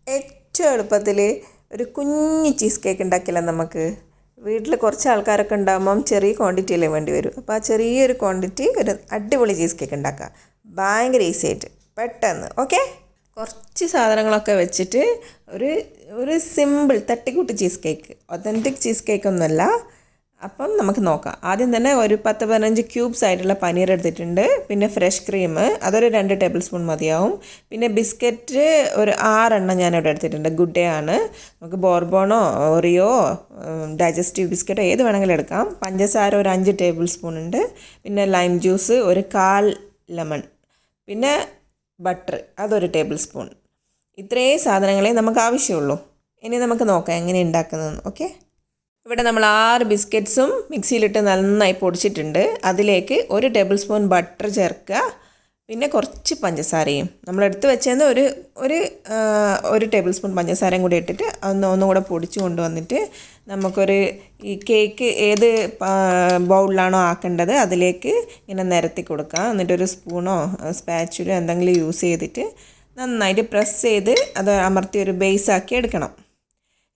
ഏറ്റവും എളുപ്പത്തിൽ ഒരു കുഞ്ഞ് ചീസ് കേക്ക് ഉണ്ടാക്കില്ല നമുക്ക്. വീട്ടിൽ കുറച്ച് ആൾക്കാരൊക്കെ ഉണ്ടാകുമ്പം ചെറിയ ക്വാണ്ടിറ്റിയിലേ വേണ്ടി വരും. അപ്പോൾ ആ ചെറിയൊരു ക്വാണ്ടിറ്റി ഒരു അടിപൊളി ചീസ് കേക്ക് ഉണ്ടാക്കുക. ഭയങ്കര ഈസി ആയിട്ട് പെട്ടെന്ന്. ഓക്കെ, കുറച്ച് സാധനങ്ങളൊക്കെ വെച്ചിട്ട് ഒരു ഒരു സിമ്പിൾ തട്ടിക്കൂട്ട് ചീസ് കേക്ക്, ഒതൻറ്റിക് ചീസ് കേക്കൊന്നുമല്ല. അപ്പം നമുക്ക് നോക്കാം. ആദ്യം തന്നെ ഒരു 10-15 ക്യൂബ്സ് ആയിട്ടുള്ള പനീർ എടുത്തിട്ടുണ്ട്. പിന്നെ ഫ്രഷ് ക്രീം അതൊരു 2 ടേബിൾ സ്പൂൺ മതിയാവും. പിന്നെ ബിസ്ക്കറ്റ് ഒരു 6 എണ്ണം ഞാനിവിടെ എടുത്തിട്ടുണ്ട്. ഗുഡ് ഡേ ആണ്. നമുക്ക് ബോർബോണോ ഓറിയോ ഡൈജസ്റ്റീവ് ബിസ്ക്കറ്റോ ഏത് വേണമെങ്കിലും എടുക്കാം. പഞ്ചസാര ഒരു 5 ടേബിൾ സ്പൂൺ ഉണ്ട്. പിന്നെ ലൈം ജ്യൂസ് ഒരു 1/4 ലെമൺ. പിന്നെ ബട്ടർ അതൊരു ടേബിൾ സ്പൂൺ. ഇത്രയും സാധനങ്ങളെ നമുക്ക് ആവശ്യമുള്ളൂ. ഇനി നമുക്ക് നോക്കാം എങ്ങനെ ഉണ്ടാക്കുന്നതെന്ന്. ഓക്കെ, ഇവിടെ നമ്മൾ 6 ബിസ്ക്കറ്റ്സും മിക്സിയിലിട്ട് നന്നായി പൊടിച്ചിട്ടുണ്ട്. അതിലേക്ക് 1 ടേബിൾ സ്പൂൺ ബട്ടർ ചേർക്കുക. പിന്നെ കുറച്ച് പഞ്ചസാരയും നമ്മളെടുത്ത് വെച്ചതെന്ന് ഒരു ടേബിൾ സ്പൂൺ പഞ്ചസാരയും കൂടി ഇട്ടിട്ട് ഒന്നും കൂടെ പൊടിച്ച് കൊണ്ടുവന്നിട്ട് നമുക്കൊരു ഈ കേക്ക് ഏത് ബൗളിലാണോ ആക്കേണ്ടത് അതിലേക്ക് ഇങ്ങനെ നിരത്തി കൊടുക്കുക. എന്നിട്ടൊരു സ്പൂണോ സ്പാച്ചുലോ എന്തെങ്കിലും യൂസ് ചെയ്തിട്ട് നന്നായിട്ട് പ്രസ് ചെയ്ത് അത് അമർത്തി ഒരു ബേസാക്കി എടുക്കണം.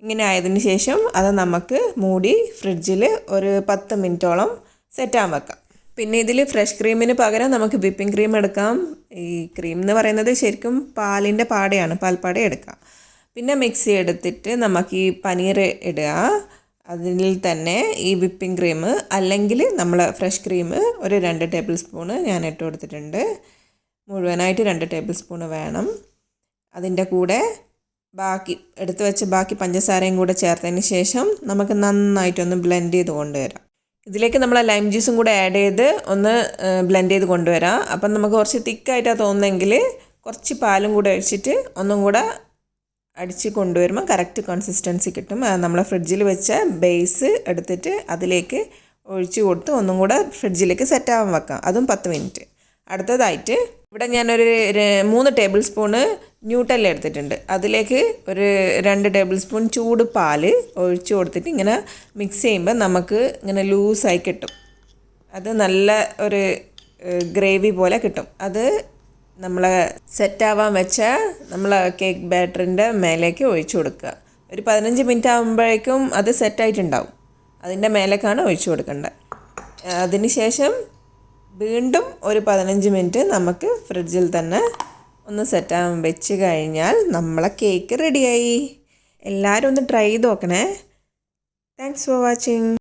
ഇങ്ങനെ ആയതിന് ശേഷം അത് നമുക്ക് മൂടി ഫ്രിഡ്ജിൽ ഒരു 10 മിനിറ്റോളം സെറ്റാൻ വെക്കാം. പിന്നെ ഇതിൽ ഫ്രഷ് ക്രീമിന് പകരം നമുക്ക് വിപ്പിംഗ് ക്രീം എടുക്കാം. ഈ ക്രീം എന്ന് പറയുന്നത് ശരിക്കും പാലിൻ്റെ പാടയാണ്, പാൽപ്പാട എടുക്കാം. പിന്നെ മിക്സി എടുത്തിട്ട് നമുക്ക് ഈ പനീർ ഇടുക. അതിൽ തന്നെ ഈ വിപ്പിംഗ് ക്രീം അല്ലെങ്കിൽ നമ്മൾ ഫ്രഷ് ക്രീം ഒരു 2 ടേബിൾ സ്പൂണ് ഞാൻ ഇട്ട് കൊടുത്തിട്ടുണ്ട്. മുഴുവനായിട്ട് 2 ടേബിൾ സ്പൂണ് വേണം. അതിൻ്റെ കൂടെ എടുത്തു വെച്ച് ബാക്കി പഞ്ചസാരയും കൂടെ ചേർത്തതിന് ശേഷം നമുക്ക് നന്നായിട്ടൊന്ന് ബ്ലെൻഡ് ചെയ്ത് കൊണ്ടുവരാം. ഇതിലേക്ക് നമ്മൾ ലൈം ജ്യൂസും കൂടെ ആഡ് ചെയ്ത് ഒന്ന് ബ്ലെൻഡ് ചെയ്ത് കൊണ്ടുവരാം. അപ്പം നമുക്ക് കുറച്ച് തിക്കായിട്ടാണ് തോന്നുന്നതെങ്കിൽ കുറച്ച് പാലും കൂടെ ഒഴിച്ചിട്ട് ഒന്നും കൂടെ അടിച്ച് കൊണ്ടുവരുമ്പോൾ കറക്റ്റ് കൺസിസ്റ്റൻസി കിട്ടും. നമ്മൾ ഫ്രിഡ്ജിൽ വെച്ച ബേസ് എടുത്തിട്ട് അതിലേക്ക് ഒഴിച്ച് കൊടുത്ത് ഒന്നും കൂടെ ഫ്രിഡ്ജിലേക്ക് സെറ്റാവാൻ വെക്കാം. അതും 10 മിനിറ്റ്. അടുത്തതായിട്ട് ഇവിടെ ഞാനൊരു 3 ടേബിൾ സ്പൂണ് ന്യൂട്ടല്ല എടുത്തിട്ടുണ്ട്. അതിലേക്ക് ഒരു 2 ടേബിൾ സ്പൂൺ ചൂട് പാല് ഒഴിച്ച് കൊടുത്തിട്ട് ഇങ്ങനെ മിക്സ് ചെയ്യുമ്പോൾ നമുക്ക് ഇങ്ങനെ ലൂസായി കിട്ടും. അത് നല്ല ഒരു ഗ്രേവി പോലെ കിട്ടും. അത് നമ്മൾ സെറ്റാവാൻ വെച്ച നമ്മൾ കേക്ക് ബാറ്ററിൻ്റെ മേലേക്ക് ഒഴിച്ചു കൊടുക്കുക. ഒരു 15 മിനിറ്റ് ആകുമ്പോഴേക്കും അത് സെറ്റായിട്ടുണ്ടാവും. അതിൻ്റെ മേലേക്കാണ് ഒഴിച്ചു കൊടുക്കേണ്ടത്. അതിന് ശേഷം വീണ്ടും ഒരു 15 മിനിറ്റ് നമുക്ക് ഫ്രിഡ്ജിൽ തന്നെ ഒന്ന് സെറ്റാൻ വെച്ച് കഴിഞ്ഞാൽ നമ്മളെ കേക്ക് റെഡിയായി. എല്ലാവരും ഒന്ന് ട്രൈ ചെയ്ത് നോക്കണേ. Thanks for watching.